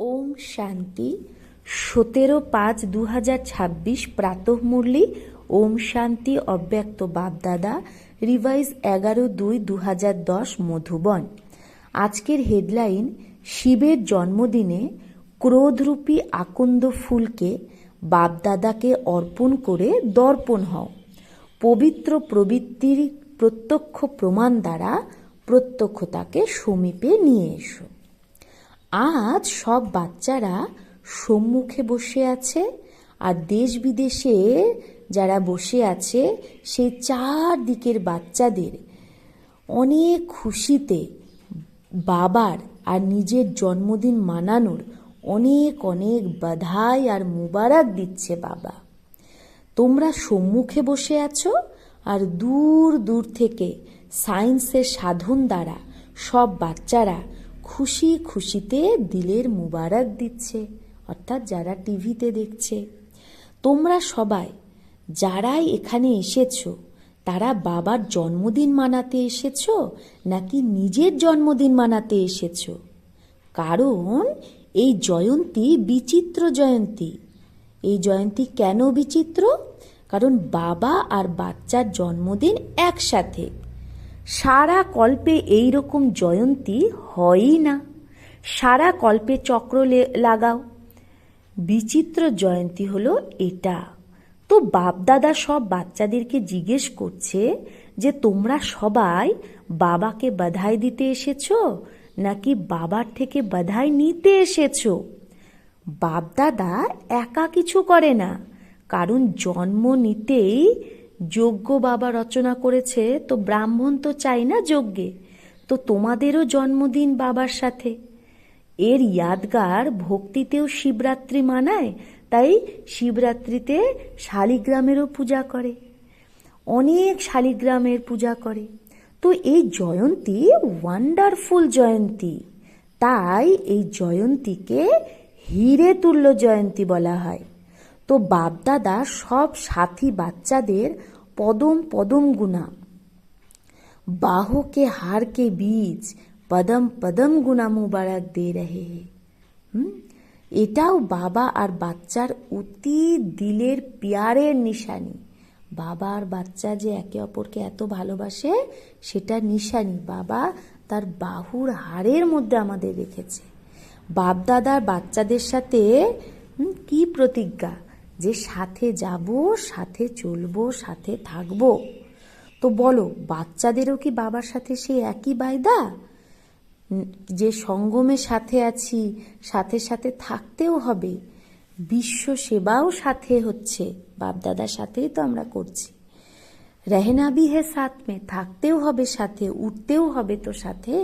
ওম শান্তি 17/5/2026 প্রাতঃমুরলি। ওম শান্তি অব্যক্ত বাপদাদা রিভাইজ 11/2/2010 মধুবন। আজকের হেডলাইন, শিবের জন্মদিনে ক্রোধরূপী আকন্দ ফুলকে বাপদাদাকে অর্পণ করে দর্পণ হও। পবিত্র প্রবৃত্তির প্রত্যক্ষ প্রমাণ দ্বারা প্রত্যক্ষতাকে সমীপে নিয়ে এসো। আজ সব বাচ্চারা সম্মুখে বসে আছে, আর দেশ বিদেশে যারা বসে আছে সেই চারদিকের বাচ্চাদের অনেক খুশিতে বাবার আর নিজের জন্মদিন মানানোর অনেক অনেক বাধাই আর মুবারক দিচ্ছে বাবা। তোমরা সম্মুখে বসে আছো, আর দূর দূর থেকে সায়েন্সের সাধন দ্বারা সব বাচ্চারা খুশি খুশিতে দিলের মুবারক দিচ্ছে, অর্থাৎ যারা টিভিতে দেখছে। তোমরা সবাই যারাই এখানে এসেছো তারা বাবার জন্মদিন মানাতে এসেছো নাকি নিজের জন্মদিন মানাতে এসেছো? কারণ এই জয়ন্তী বিচিত্র জয়ন্তী। এই জয়ন্তী কেন বিচিত্র? কারণ বাবা আর বাচ্চার জন্মদিন একসাথে। সারা কল্পে এই রকম জয়ন্তী হয়ই না। সারা কল্পে চক্র লাগাও। বিচিত্র জয়ন্তী হলো এটা। তো বাপদাদা সব বাচ্চাদেরকে জিজ্ঞেস করছে যে তোমরা সবাই বাবাকে বাধাই দিতে এসেছো নাকি বাবার থেকে বাধাই নিতে এসেছো? বাপদাদা একা কিছু করে না, কারণ জন্ম নিতেই যজ্ঞ বাবা রচনা করেছে, তো ব্রাহ্মণ তো চাই না যজ্ঞে। তো তোমাদেরও জন্মদিন বাবার সাথে। এর ইয়াদগার ভক্তিতেও শিবরাত্রি মানায়, তাই শিবরাত্রিতে শালিগ্রামেরও পূজা করে, অনেক শালিগ্রামের পূজা করে। তো এই জয়ন্তী ওয়ান্ডারফুল জয়ন্তী, তাই এই জয়ন্তীকে হিরে তুল্য জয়ন্তী বলা হয়। তো বাপদাদা সব সাথী বাচ্চাদের পদম পদম গুণা, বাহো কে হার কে বীজ পদম পদম গুণা মুবারক দে রহে হে। এটাও বাবা আর বাচ্চার অতি দিলের পিয়ারের নিশানি। বাবা আর বাচ্চা যে একে অপরকে এত ভালোবাসে সেটা নিশানি বাবা তার বাহুর হাড়ের মধ্যে আমাদের রেখেছে। বাপদাদার বাচ্চাদের সাথে কি প্রতিজ্ঞা, যে সাথে যাব, সাথে চলবো, সাথে থাকবো। তো বলো, বাচ্চাদেরও কি বাবার সাথে সেই একই বায়দা, যে সঙ্গমের সাথে আছি, সাথে সাথে থাকতেও হবে? বিশ্ব সেবাও সাথে হচ্ছে, বাপদাদার সাথেই তো আমরা করছি। রহনা ভি হে সাথ মে, থাকতেও হবে সাথে, উঠতেও হবে তো সাথে।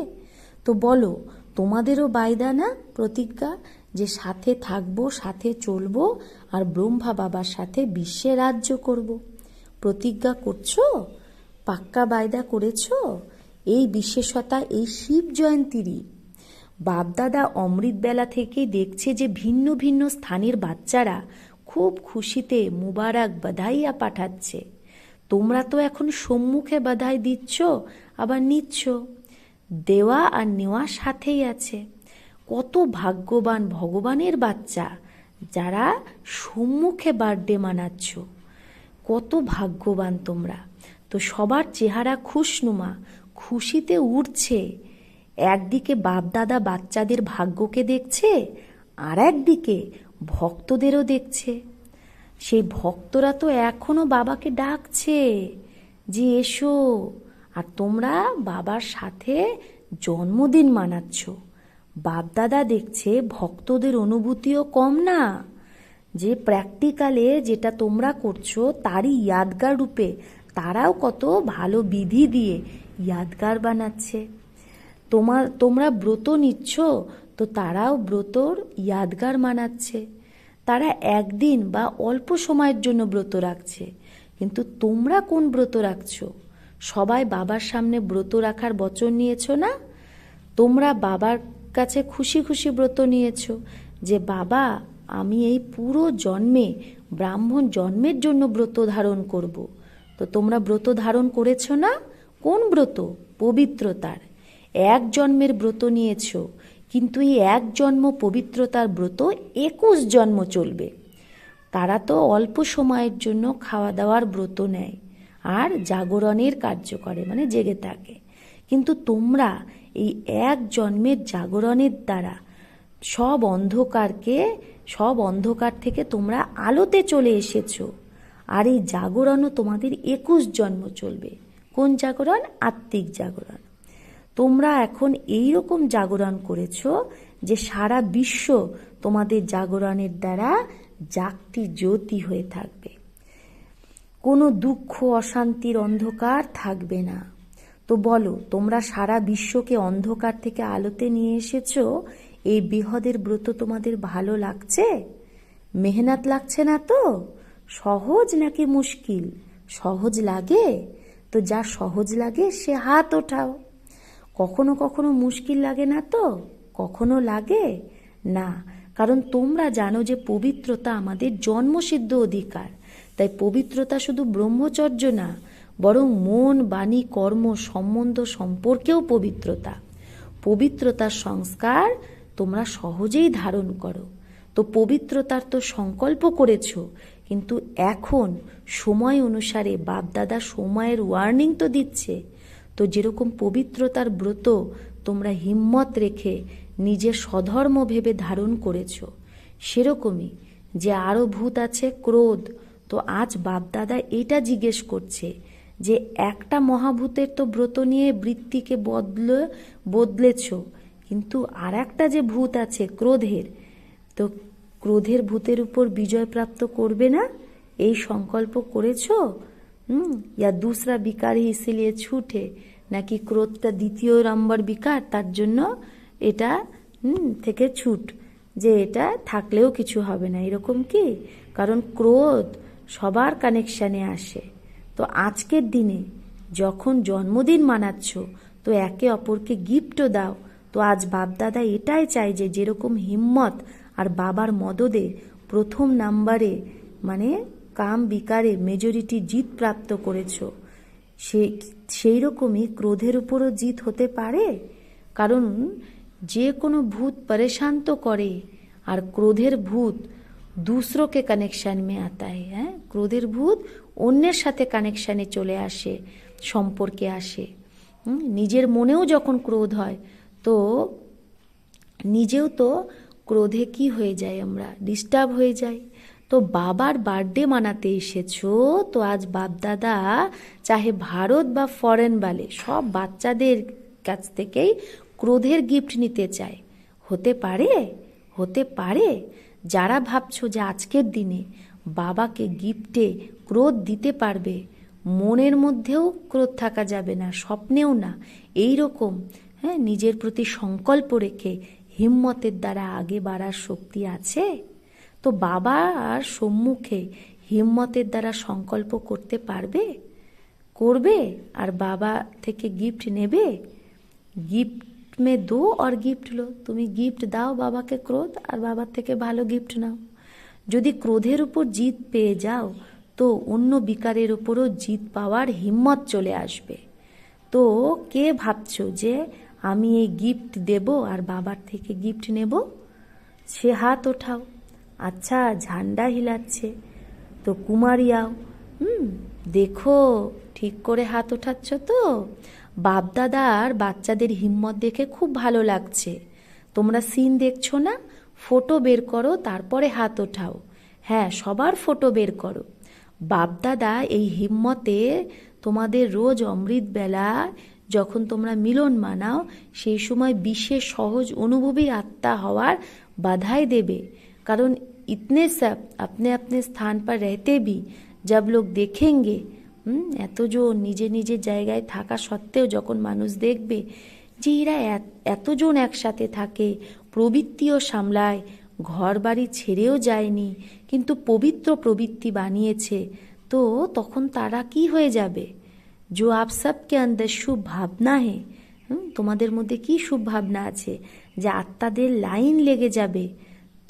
তো বলো, তোমাদেরও বায়দা না, প্রতিজ্ঞা, যে সাথে থাকবো, সাথে চলবো, আর ব্রহ্মা বাবার সাথে বিশ্বে রাজ্য করব? প্রতিজ্ঞা করছো? পাক্কা বায়দা করেছো? এই বিশেষতা এই শিব জয়ন্তীরই। বাপদাদা অমৃতবেলা থেকে দেখছে যে ভিন্ন ভিন্ন স্থানের বাচ্চারা খুব খুশিতে মুবারক বাধাইয়া পাঠাচ্ছে। তোমরা তো এখন সম্মুখে বাধাই দিচ্ছ, আবার নিচ্ছ। দেওয়া আর নেওয়া সাথেই আছে। কত ভাগ্যবান ভগবানের বাচ্চা যারা সম্মুখে বার্থডে মানাচ্ছ। কত ভাগ্যবান তোমরা। তো সবার চেহারা খুশনুমা, খুশিতে উঠছে। একদিকে বাপদাদা বাচ্চাদের ভাগ্যকে দেখছে, আর একদিকে ভক্তদেরও দেখছে। সেই ভক্তরা তো এখনো বাবাকে ডাকছে যে এসো, আর তোমরা বাবার সাথে জন্মদিন মানাচ্ছ। বাপদাদা দেখছে ভক্তদের অনুভূতিও কম না, যে প্র্যাকটিক্যালে যেটা তোমরা করছো তারই ইয়াদগার রূপে তারাও কত ভালো বিধি দিয়ে ইয়াদগার বানাচ্ছে। তোমরা ব্রত নিচ্ছ, তো তারাও ব্রতর ইয়াদগার মানাচ্ছে। তারা একদিন বা অল্প সময়ের জন্য ব্রত রাখছে, কিন্তু তোমরা কোন ব্রত রাখছো? সবাই বাবার সামনে ব্রত রাখার বচন নিয়েছো না? তোমরা বাবার কাছে খুশি খুশি ব্রত নিয়েছো যে বাবা, আমি এই পুরো জন্মে ব্রাহ্মণ জন্মের জন্য ব্রত ধারণ করব। তো তোমরা ব্রত ধারণ করেছো না? কোন ব্রত? পবিত্রতার। এক জন্মের ব্রত নিয়েছো, কিন্তু এই এক জন্ম পবিত্রতার ব্রত 21 জন্ম চলবে। তারা তো অল্প সময়ের জন্য খাওয়া দাওয়ার ব্রত নেয় আর জাগরণের কার্য করে, মানে জেগে থাকে। কিন্তু তোমরা এই এক জন্মের জাগরণের দ্বারা সব অন্ধকার থেকে তোমরা আলোতে চলে এসেছো। আর এই জাগরণও তোমাদের 21 জন্ম চলবে। কোন জাগরণ? আত্মিক জাগরণ। তোমরা এখন এই রকম জাগরণ করেছো যে সারা বিশ্ব তোমাদের জাগরণের দ্বারা জাগতি জ্যোতি হয়ে থাকবে। কোনো দুঃখ অশান্তির অন্ধকার থাকবে না। তো বলো, তোমরা সারা বিশ্বকে অন্ধকার থেকে আলোতে নিয়ে এসেছো। এই বৃহদের ব্রত তোমাদের ভালো লাগছে? মেহনত লাগছে না তো? সহজ নাকি মুশকিল? সহজ লাগে? তো যা সহজ লাগে সে হাত ওঠাও। কখনো কখনো মুশকিল লাগে না তো? কখনো লাগে না, কারণ তোমরা জানো যে পবিত্রতা আমাদের জন্মসিদ্ধ অধিকার। তাই পবিত্রতা শুধু ব্রহ্মচর্য না, বরং মন, বাণী, কর্ম, সম্বন্ধ, সম্পর্কেও পবিত্রতা। পবিত্রতার সংস্কার তোমরা সহজেই ধারণ করো। তো পবিত্রতার তো সংকল্প করেছো, কিন্তু এখন সময় অনুসারে বাপদাদা সময়ের ওয়ার্নিং তো দিচ্ছে। তো যেরকম পবিত্রতার ব্রত তোমরা হিম্মত রেখে নিজের স্বধর্ম ভেবে ধারণ করেছ, সেরকমই যে আরও ভূত আছে ক্রোধ। তো আজ বাপদাদা এটা জিজ্ঞেস করছে যে একটা মহাভূতের তো ব্রত নিয়ে বৃত্তিকে বদলেছ, কিন্তু আর একটা যে ভূত আছে ক্রোধের, তো ক্রোধের ভূতের উপর বিজয় প্রাপ্ত করবে না, এই সংকল্প করেছ? या दूसरा विकार ही इसीलिए छूटे, নাকি ক্রোধটা দ্বিতীয় নম্বর বিকার, তার জন্য এটা থেকে ছুট, যে এটা থাকলেও কিছু হবে না, এরকম কি? কারণ ক্রোধ সবার কানেকশানে আসে। তো আজকের দিনে যখন জন্মদিন মানাচ্ছ, তো একে অপরকে গিফটও দাও। তো আজ বাপদাদা এটাই চাই যে যেরকম হিম্মত আর বাবার মদদে প্রথম নাম্বারে মানে কাম বিকারে মেজরিটি জিত প্রাপ্ত করেছ, সেই রকমই ক্রোধের উপরও জিত হতে পারে। কারণ যে কোনো ভূত পরেশান তো করে, আর ক্রোধের ভূত दूसरों के कनेक्शन में आता है। হ্যাঁ, ক্রোধের ভূত অন্যের সাথে কানেকশানে চলে আসে, সম্পর্কে আসে। নিজের মনেও যখন ক্রোধ হয়, তো নিজেও তো ক্রোধে কি হয়ে যায়, আমরা ডিস্টার্ব হয়ে যাই। তো বাবার বার্থডে মানাতে এসেছো, তো আজ বাপদাদা চাহে ভারত বা ফরেন বালে সব বাচ্চাদের কাছ থেকেই ক্রোধের গিফট নিতে চায়। হতে পারে? হতে পারে। যারা ভাবছো যে আজকের দিনে বাবাকে গিফটে ক্রোধ দিতে পারবে, মনের মধ্যেও ক্রোধ থাকা যাবে না, স্বপ্নেও না, এই রকম হ্যাঁ নিজের প্রতি সংকল্প রেখে হিম্মতের দ্বারা আগে বাড়ার শক্তি আছে? তো বাবার সম্মুখে হিম্মতের দ্বারা সংকল্প করতে পারবে? করবে? আর বাবা থেকে গিফট নেবে? গিফট মে দো আর গিফট লো। তুমি গিফট দাও বাবাকে ক্রোধ, আর বাবার থেকে ভালো গিফট নাও। যদি ক্রোধের উপর জিত পেয়ে যাও, তো অন্য বিকারের উপরও জিত পাওয়ার হিম্মত চলে আসবে। তো কে ভাবছো যে আমি এই গিফট দেব আর বাবার থেকে গিফট নেব? সে হাত ওঠাও। আচ্ছা, ঝান্ডা হিলাচ্ছে, তো কুমারিয়াও দেখো ঠিক করে হাত ওঠাচ্ছ তো? বাপদাদার বাচ্চাদের হিম্মত দেখে খুব ভালো লাগছে। তোমরা সিন দেখছো না? ফটো বের করো, তারপরে হাত ওঠাও। হ্যাঁ, সবার ফটো বের করো। বাপদাদা এই হিম্মতে তোমাদের রোজ অমৃত বেলা যখন তোমরা মিলন মানাও, সেই সময় বিশেষ সহজ অনুভবী আত্মা হওয়ার বাধাই দেবে। কারণ इतने सब अपने अपने स्थान पर रहते भी जब लोग देखेंगे, এতজন নিজে নিজের জায়গায় থাকা সত্ত্বেও যখন মানুষ দেখবে যে এরা এতজন একসাথে থাকে, প্রবৃত্তিও সামলায়, ঘর বাড়ি ছেড়েও যায়নি, কিন্তু পবিত্র প্রবৃত্তি বানিয়েছে, তো তখন তারা কি হয়ে যাবে? जो आप सबके अंदर शुभ भावना है, তোমাদের মধ্যে কি শুভ ভাবনা আছে, যে আত্মাদের লাইন লেগে যাবে,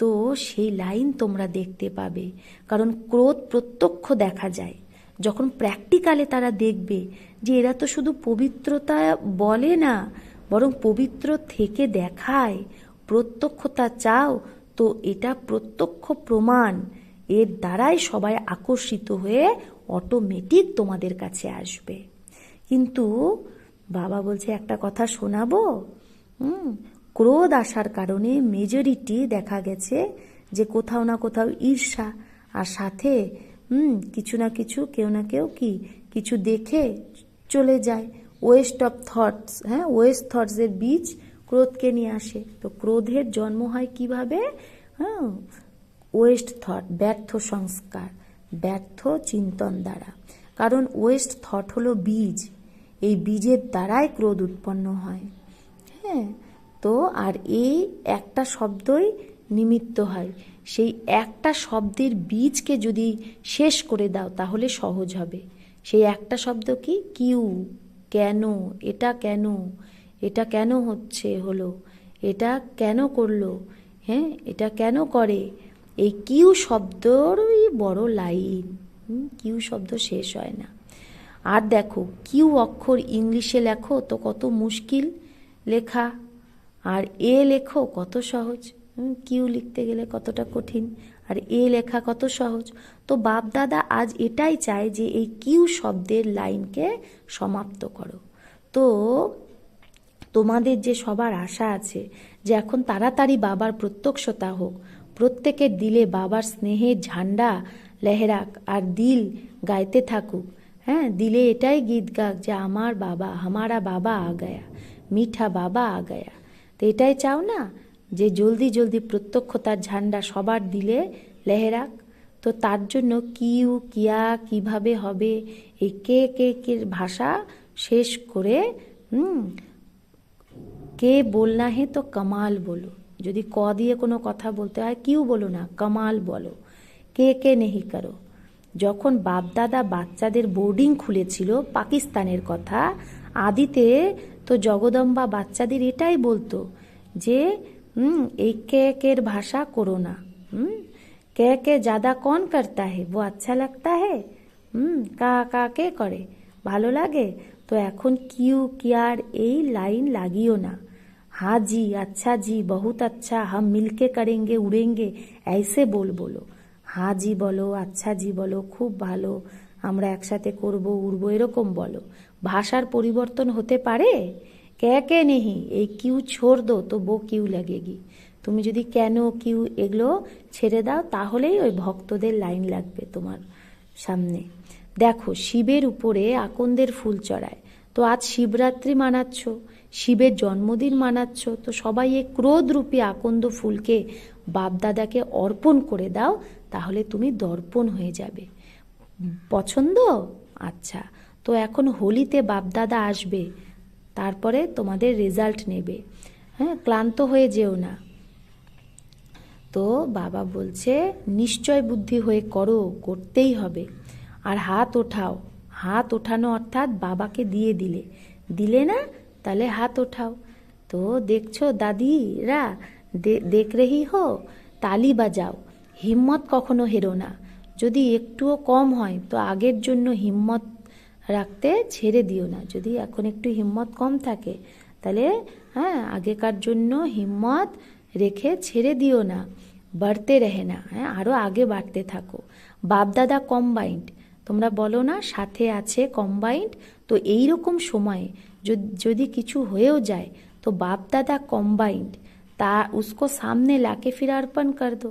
তো সেই লাইন তোমরা দেখতে পাবে। কারণ ক্রোধ প্রত্যক্ষ দেখা যায়, যখন প্র্যাকটিক্যালে তারা দেখবে যে এরা তো শুধু পবিত্রতা বলে না, বরং পবিত্র থেকে দেখায়, প্রত্যক্ষতা চাও তো এটা প্রত্যক্ষ প্রমাণ, এর দ্বারাই সবাই আকর্ষিত হয়ে অটোমেটিক তোমাদের কাছে আসবে। কিন্তু বাবা বলছে একটা কথা শোনাবো। ক্রোধ আসার কারণে মেজরিটি দেখা গেছে যে কোথাও না কোথাও ঈর্ষা, আর সাথে কিছু না কিছু কেউ না কেউ কিছু দেখে চলে যায়। ওয়েস্ট অফ থটস, ওয়েস্ট থটসের বীজ ক্রোধকে নিয়ে আসে। তো ক্রোধের জন্ম হয় কিভাবে? ওয়েস্ট থট, ব্যর্থ সংস্কার, ব্যর্থ চিন্তন দ্বারা। কারণ ওয়েস্ট থট হলো বীজ, এই বীজের দ্বারাই ক্রোধ উৎপন্ন হয়। তো আর এই একটা শব্দই নিমিত্ত হয়। সেই একটা শব্দের বীজকে যদি শেষ করে দাও তাহলে সহজ হবে। সেই একটা শব্দ কি? কিউ, কেন, এটা কেন, এটা কেন হলো, এটা কেন করলো, এটা কেন করে, এই কিউ শব্দরই বড় লাইন। কিউ শব্দ শেষ হয় না। আর দেখো কিউ অক্ষর ইংলিশে লেখো তো কত মুশকিল লেখা, আর এ লেখো কত সহজ। কিউ লিখতে গেলে কতটা কঠিন, আর এ লেখা কত সহজ। তো বাপদাদা আজ এটাই চায় যে এই কিউ শব্দের লাইনকে সমাপ্ত করো। তো তোমাদের যে সবার আশা আছে যে এখন তাড়াতাড়ি বাবার প্রত্যক্ষতা হোক, প্রত্যেকের দিলে বাবার স্নেহের ঝান্ডা লেহরাক, আর দিল গাইতে থাকুক। দিলে এটাই গীত গাক যে আমার বাবা, হামারা বাবা আ গয়া, মিঠা বাবা আ গয়া। তো এটাই চাও না যে জলদি জলদি প্রত্যক্ষতার ঝান্ডা সবার দিলে লেহরাক। তো তার জন্য কিউ, কিয়া, কিভাবে হবে, এই কে ভাষা শেষ করে কে বলনা হে তো কমাল বলো। যদি ক দিয়ে কোনো কথা বলতে হয় কিউ বলো না, কমাল বলো। কে নেহি করো। যখন বাপদাদা বাচ্চাদের বোর্ডিং খুলেছিল, পাকিস্তানের কথা আদিতে, তো জগদম্বা বাচ্চাদের এটাই বলতো যে এই কের ভাষা করো না। কে জ্যাদা কন করতা হে, वो अच्छा लगता है। কা কে করে, ভালো লাগে। তো এখন কিউ কিয়ার এই লাইন লাগিও না। हाँ जी, अच्छा जी, बहुत अच्छा, हम मिलके करेंगे, उड़ेंगे, ऐसे बोलो। हाँ जी বলো, আচ্ছা জি বলো, খুব ভালো, আমরা একসাথে করব, উড়বো, এরকম বলো। ভাষার পরিবর্তন হতে পারে? কে নেহি, এই কিউ ছোড় দো তো বো কিউ লাগেগি। তুমি যদি কেন কিউ এগুলো ছেড়ে দাও তাহলেই ওই ভক্তদের লাইন লাগবে তোমার সামনে। দেখো শিবের উপরে আকন্দের ফুল চড়ায়। তো আজ শিবরাত্রি মানাচ্ছ, শিবের জন্মদিন মানাচ্ছ, তো সবাই এই ক্রোধরূপী আকন্দ ফুলকে বাপদাদাকে অর্পণ করে দাও, তাহলে তুমি দর্পণ হয়ে যাবে। পছন্দ? আচ্ছা, তো এখন হোলিতে বাপদাদা আসবে, তারপরে তোমাদের রেজাল্ট নেবে। ক্লান্ত হয়ে যেও না। তো বাবা বলছে নিশ্চয় বুদ্ধি হয়ে করো, করতেই হবে। আর হাত ওঠাও, হাত ওঠানো অর্থাৎ বাবাকে দিলে না, তাহলে হাত ওঠাও। তো দেখছো দাদিরা, দেখ রেহি হো, তালি বাজাও, হিম্মত কখনো হেরো না। যদি একটুও কম হয় তো আগের জন্য হিম্মত রাখতে ছেড়ে দিও না। যদি এখন একটু হিম্মত কম থাকে তাহলে আগেকার জন্য হিম্মত রেখে ছেড়ে দিও না, বাড়তে রহে না, আরও আগে বাড়তে থাকো। বাপদাদা কম্বাইন্ড, তোমরা বলো না সাথে আছে কম্বাইন্ড। তো এই রকম সময়ে যদি কিছু হয়েও যায় তো বাপদাদা কম্বাইন্ড, তা উসকো সামনে লাকে ফির অর্পণ কর দো।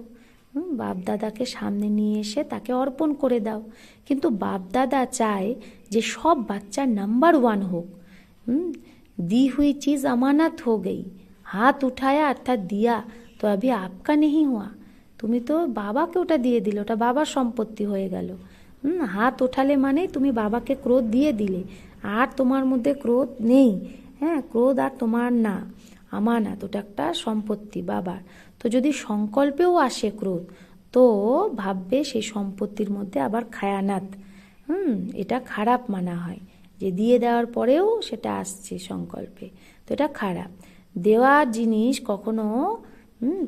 বাপদাদাকে সামনে নিয়ে এসে তাকে অর্পণ করে দাও। কিন্তু বাপদাদা চায় যে সব বাচ্চা নাম্বার 1 হোক। दी हुई चीज़ अमानत हो गई, हाथ उठाया अर्थात दिया, तो अभी आपका नहीं हुआ। তুমি তো বাবাকে ওটা দিয়ে দিলে, ওটা বাবার সম্পত্তি হয়ে গেল। হাত ওঠালে মানে তুমি বাবাকে ক্রোধ দিয়ে দিলে, আর তোমার মধ্যে ক্রোধ নেই। ক্রোধ আর তোমার না, আমানত, ওটা একটা সম্পত্তি বাবার। তো যদি সংকল্পেও আসে ক্রোধ, তো ভাববে সেই সম্পত্তির মধ্যে আবার খায়ানাত, এটা খারাপ মানা হয়, যে দিয়ে দেওয়ার পরেও সেটা আসছে সংকল্পে, তো এটা খারাপ। দেওয়ার জিনিস কখনো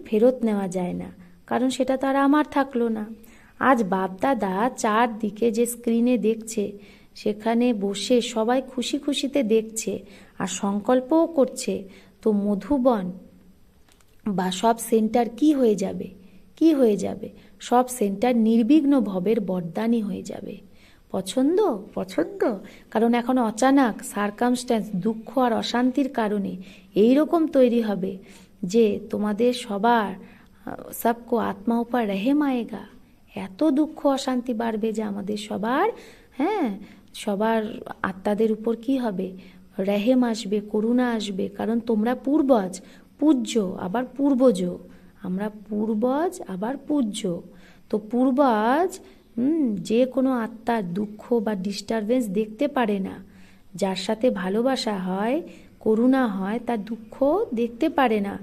ফেরত নেওয়া যায় না, কারণ সেটা তো আর আমার থাকলো না। আজ বাপদাদা চারদিকে যে স্ক্রিনে দেখছে, সেখানে বসে সবাই খুশি খুশিতে দেখছে আর সংকল্পও করছে। তো মধুবন বা সব সেন্টার কি হয়ে যাবে, কি হয়ে যাবে, সব সেন্টার নির্বিঘ্ন ভবের বরদানই হয়ে যাবে। পছন্দ? পছন্দ? কারণ এখন অচানক সারকামস্ট্যান্স, দুঃখ আর অশান্তির কারণে এই রকম তৈরি হবে যে তোমাদের সবার সবকো আত্মা উপর রহেম আয়েগা। এত দুঃখ অশান্তি বাড়বে যে আমাদের সবার, হ্যাঁ, সবার আত্মাদের উপর কি হবে, রেহেম আসবে, করুণা আসবে। কারণ তোমরা পূর্বজ, পূজ্য আবার পূর্বজ, আমরা পূর্বজ আবার পূজ্য। তো পূর্বজ যে কোনো আত্মার দুঃখ বা ডিস্টারবেন্স দেখতে পারে না। যার সাথে ভালোবাসা হয়, করুণা হয়, তার দুঃখ দেখতে পারে না।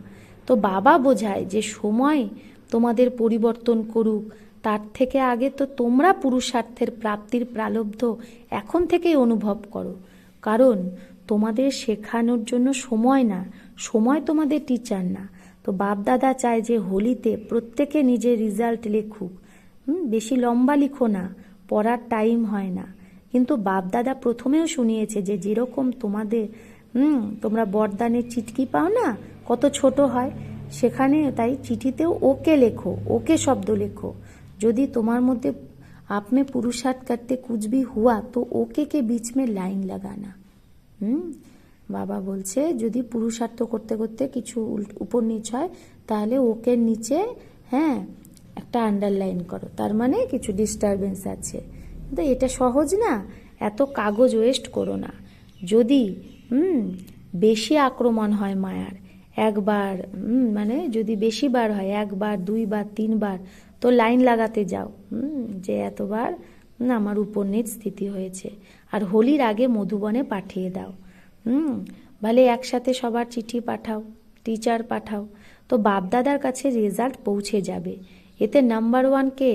তো বাবা বোঝায় যে সময় তোমাদের পরিবর্তন করুক, তার থেকে আগে তো তোমরা পুরুষার্থের প্রাপ্তির প্রালব্ধ এখন থেকেই অনুভব করো। কারণ তোমাদের শেখানোর জন্য সময় না, সময় তোমাদের টিচার না। তো বাপদাদা চায় যে হোলিতে প্রত্যেকে নিজের রেজাল্ট লেখুক। বেশি লম্বা লিখো না, পড়ার টাইম হয় না। কিন্তু বাপদাদা প্রথমেও শুনিয়েছে যে যেরকম তোমাদের তোমরা বরদানের চিঠি পাও না, কত ছোট হয়, সেখানে তাই চিঠিতেও ওকে লেখো, ওকে শব্দ লেখো। যদি তোমার মধ্যে आप में पुरुषार्थ करते कुछ भी हुआ तो ओके के बीच में लाइन लगाना। বাবা বলছে যদি পুরুষার্থ করতে করতে কিছু উপর নিচ হয় তাহলে ওকে নিচে, হ্যাঁ, একটা আন্ডারলাইন করো, তার মানে কিছু ডিস্টারবেন্স আছে। কিন্তু এটা সহজ না, এত কাগজ ওয়েস্ট করো না। যদি বেশি আক্রমণ হয় মায়ার, একবার মানে যদি বেশি বার হয়, একবার, দুইবার, তিনবার, তো লাইন লাগাতে যাও যে এতবার আমার উপর নিচ স্থিতি হয়েছে। আর হোলির আগে মধুবনে পাঠিয়ে দাও। ভালে একসাথে সবার চিঠি পাঠাও, টিচার পাঠাও, তো বাপদাদার কাছে রেজাল্ট পৌঁছে যাবে। এতে নাম্বার 1 কে,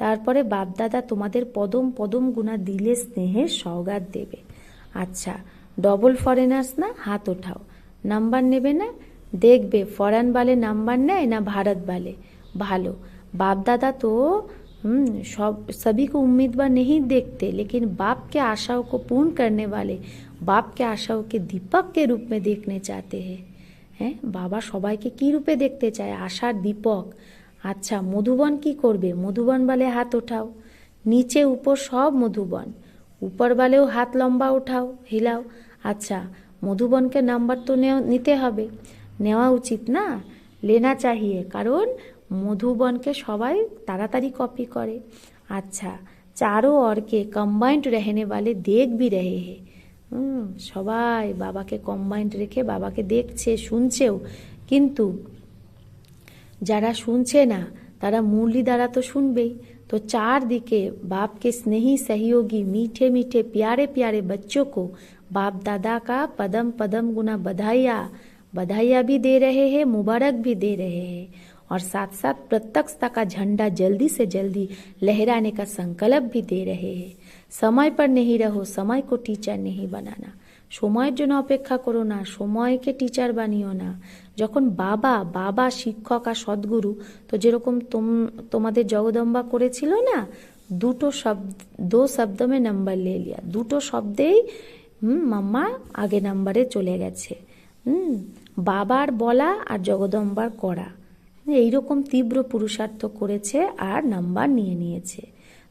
তারপরে বাপদাদা তোমাদের পদম পদম গুণা দিলে স্নেহের সওগাত দেবে। আচ্ছা, ডবল ফরেনার্স না, হাত ওঠাও। নাম্বার নেবে না? দেখবে ফরেন वाले নাম্বার নেয় না भारत वाले। ভালো, बाप दादा तो सभी को उम्मीदवार नहीं देखते, लेकिन बाप के आशाओं को पूर्ण करने वाले, बाप के आशाओं के दीपक के रूप में देखने चाहते हैं। হ্যাঁ, বাবা সবাইকে কি রূপে দেখতে চায়? আশার দীপক। আচ্ছা, মধুবন কি করবে? মধুবন वाले हाथ उठाओ, নিচে উপর সব মধুবন, উপর वालेও হাত লম্বা উঠাও, হিলাও। আচ্ছা, মধুবনকে নাম্বার তো নিতে হবে, নেওয়া উচিত না, লেনা চাহিয়ে, কারণ মধুবনকে সবাই তাড়াতাড়ি কপি করে। अच्छा, चारों ओर के कम्बाइंड रहने वाले देख भी रहे हैं। সবাই বাবাকে কম্বাইন্ড রেখে বাবাকে দেখছে, শুনছেও। কিন্তু যারা শুনছে না তারা মুরলি দ্বারা তো শুনবেই। तो चारदिके बाप के स्नेही सहयोगी मीठे मीठे प्यारे प्यारे बच्चों को बाप दादा का पदम पदम गुना बधाइयाँ भी दे रहे हैं, मुबारक भी दे रहे हैं, और साथ साथ प्रत्यक्षता का झंडा जल्दी से जल्दी लहराने का संकल्प भी दे रहे हैं। समय पर नहीं रहो, समय को टीचर नहीं बनाना। সময়ের জন্য অপেক্ষা করো না, সময়কে টিচার বানিও না। যখন বাবা বাবা শিক্ষক আর সদ্গুরু, তো যেরকম তোমাদের জগদম্বা করেছিল না, দুটো শব্দ, দো শব্দ মে নাম্বার লে লিয়া, দুটো শব্দেই মাম্মা আগে নাম্বারে চলে গেছে। বাবার বলা আর জগদম্বার করা, এইরকম তীব্র পুরুষার্থ করেছে আর নাম্বার নিয়ে নিয়েছে।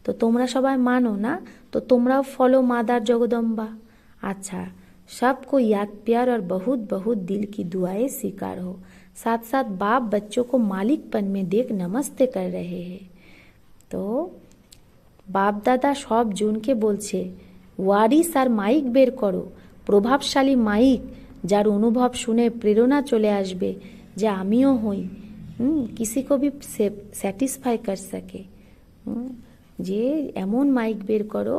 তো তোমরা সবাই মানো না, তো তোমরাও ফলো মাদার জগদম্বা। আচ্ছা, सबको याद प्यार और बहुत बहुत दिल की दुआएं स्वीकार हो। साथ साथ बाप बच्चों को मालिकपन में देख नमस्ते कर रहे हैं। तो बाप दादा सब জনকে বলছে ওয়ারিস আর মাইক বের করো, প্রভাবশালী মাইক, যার অনুভব শুনে প্রেরণা চলে আসবে যে আমিও হই, किसी को भी স্যাটিসফাই कर सके। যে এমন মাইক বের করো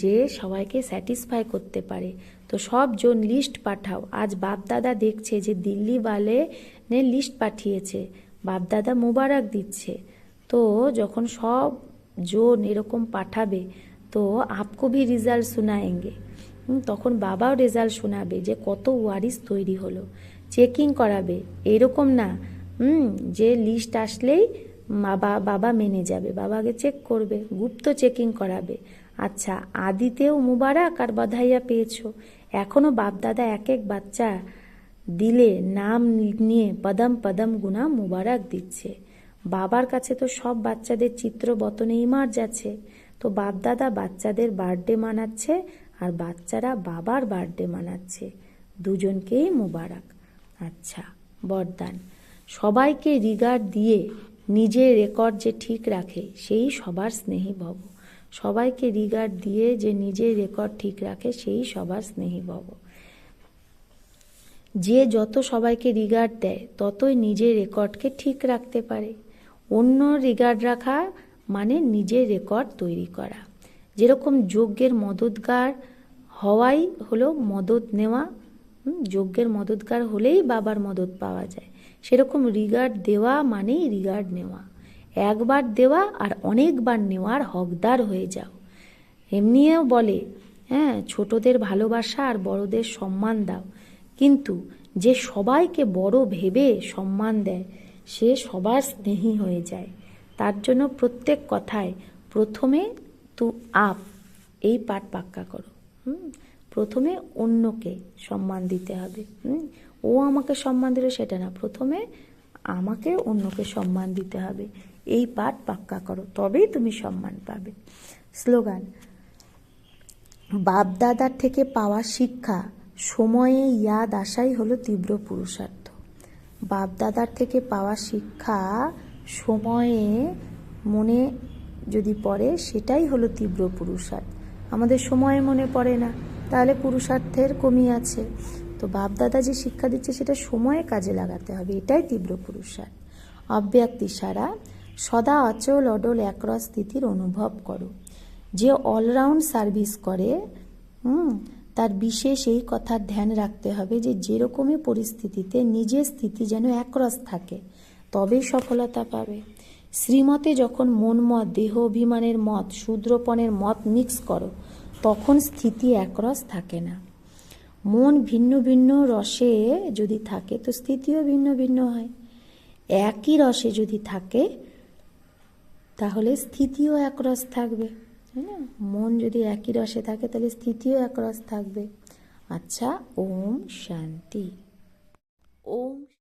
যে সবাইকে স্যাটিসফাই করতে পারে। তো সব জন লিস্ট পাঠাও। আজ বাপদাদা দেখছে যে দিল্লি वाले ने লিস্ট পাঠিয়েছে, বাপদাদা মুবারক দিচ্ছে। তো যখন সব জন এরকম পাঠাবে তো আপকো ভি রেজাল্ট শোনাएंगे, তখন বাবাও রেজাল্ট শোনাবে যে কত ওয়ারিস তৈরি হলো। চেকিং করাবে, এরকম না যে লিস্ট আসলেই বাবা মেনে যাবে, বাবা আগে চেক করবে, গুপ্ত চেকিং করাবে। আচ্ছা, আদিতেও মুবারক আর বাধাইয়া পেয়েছো। এখনো বাপদাদা এক এক বাচ্চা দিলে নাম নিয়ে পদম পদম গুনা মুবারক দিচ্ছে। বাবার কাছে তো সব বাচ্চাদের চিত্র বতনে ইমার্জ আছে, তো বাপদাদা বাচ্চাদের বার্থডে মানাচ্ছে আর বাচ্চারা বাবার বার্থডে মানাচ্ছে, দুজনকেই মুবারক। আচ্ছা, বরদান, সবাইকে রিগার্ড দিয়ে নিজের রেকর্ড যে ঠিক রাখে সেই সবার স্নেহী ভব। সবাইকে রিগার্ড দিয়ে যে নিজের রেকর্ড ঠিক রাখে সেই সবার স্নেহী ভব। যে যত সবাইকে রিগার্ড দেয় ততই নিজের রেকর্ডকে ঠিক রাখতে পারে। অন্য রিগার্ড রাখা মানে নিজের রেকর্ড তৈরি করা। যেরকম যজ্ঞের মদতগার হওয়াই হলো মদত নেওয়া, যজ্ঞের মদতগার হলেই বাবার মদত পাওয়া যায়, সেরকম রিগার্ড দেওয়া মানেই রিগার্ড নেওয়া। একবার দেওয়া আর অনেকবার নেওয়ার হকদার হয়ে যাও। এমনিও বলে, হ্যাঁ, ছোটদের ভালোবাসা আর বড়দের সম্মান দাও, কিন্তু যে সবাইকে বড় ভেবে সম্মান দেয় সে সবার স্নেহী হয়ে যায়। তার জন্য প্রত্যেক কথায় প্রথমে তু আপ এই পাঠ পাক্কা করো। প্রথমে অন্যকে সম্মান দিতে হবে। ও আমাকে সম্মান দিল সেটা না, প্রথমে আমাকে অন্যকে সম্মান দিতে হবে। এই পাঠ পাক্কা করো, তবেই তুমি সম্মান পাবে। স্লোগান, বাপদাদার থেকে পাওয়া শিক্ষা সময়ে ইয়াদ আসাই হলো তীব্র পুরুষার্থ। বাপদাদার থেকে পাওয়া শিক্ষা সময়ে মনে যদি পড়ে সেটাই হলো তীব্র পুরুষার্থ। আমাদের সময়ে মনে পড়ে না, তাহলে পুরুষার্থের কমি আছে। তো বাপদাদা যে শিক্ষা দিচ্ছে সেটা সময়ে কাজে লাগাতে হবে, এটাই তীব্র পুরুষার্থ। অব্যক্ত ইশারা, সদা অচল অডল একরস স্থিতির অনুভব করো। যে অলরাউন্ড সার্ভিস করে তার বিশেষ এই কথার ধ্যান রাখতে হবে যে যেরকমই পরিস্থিতিতে নিজের স্থিতি যেন একরস থাকে, তবেই সফলতা পাবে। শ্রীমতে যখন মন মত, দেহ অভিমানের মত, শূদ্রপণের মত মিক্স করো, তখন স্থিতি একরস থাকে না। মন ভিন্ন ভিন্ন রসে যদি থাকে তো স্থিতিও ভিন্ন ভিন্ন হয়। একই রসে যদি থাকে তাহলে স্থিতিও একরস থাকবে, তাই না? মন যদি একই রসে থাকে তাহলে স্থিতিও একরস থাকবে। আচ্ছা, ওম শান্তি। ওম।